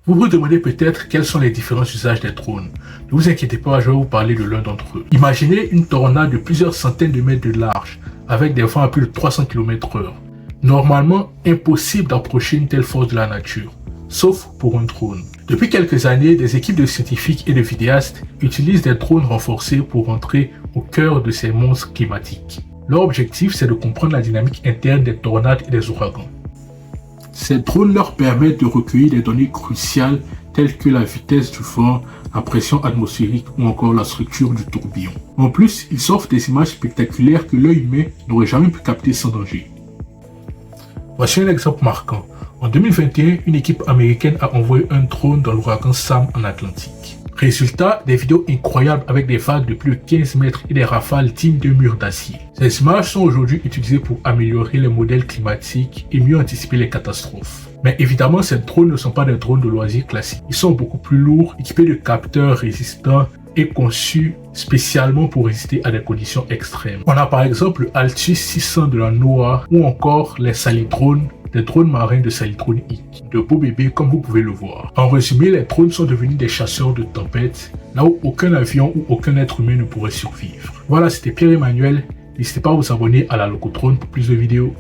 Vous vous demandez peut-être quels sont les différents usages des drones. Ne vous inquiétez pas, je vais vous parler de l'un d'entre eux. Imaginez une tornade de plusieurs centaines de mètres de large, avec des vents à plus de 300 km/h. Normalement, impossible d'approcher une telle force de la nature, sauf pour un drone. Depuis quelques années, des équipes de scientifiques et de vidéastes utilisent des drones renforcés pour entrer au cœur de ces monstres climatiques. Leur objectif, c'est de comprendre la dynamique interne des tornades et des ouragans. Ces drones leur permettent de recueillir des données cruciales telles que la vitesse du vent, la pression atmosphérique ou encore la structure du tourbillon. En plus, ils offrent des images spectaculaires que l'œil humain n'aurait jamais pu capter sans danger. Voici un exemple marquant. En 2021, une équipe américaine a envoyé un drone dans l'ouragan Sam en Atlantique. Résultat, des vidéos incroyables avec des vagues de plus de 15 mètres et des rafales dignes de murs d'acier. Ces images sont aujourd'hui utilisées pour améliorer les modèles climatiques et mieux anticiper les catastrophes. Mais évidemment, ces drones ne sont pas des drones de loisirs classiques. Ils sont beaucoup plus lourds, équipés de capteurs résistants et conçus spécialement pour résister à des conditions extrêmes. On a par exemple le Altus 600 de la NOAA ou encore les Salidrones, des drones marins de Salidronic, de beaux bébés comme vous pouvez le voir. En résumé, les drones sont devenus des chasseurs de tempêtes, là où aucun avion ou aucun être humain ne pourrait survivre. Voilà, c'était Pierre-Emmanuel. N'hésitez pas à vous abonner à la Locodrone pour plus de vidéos.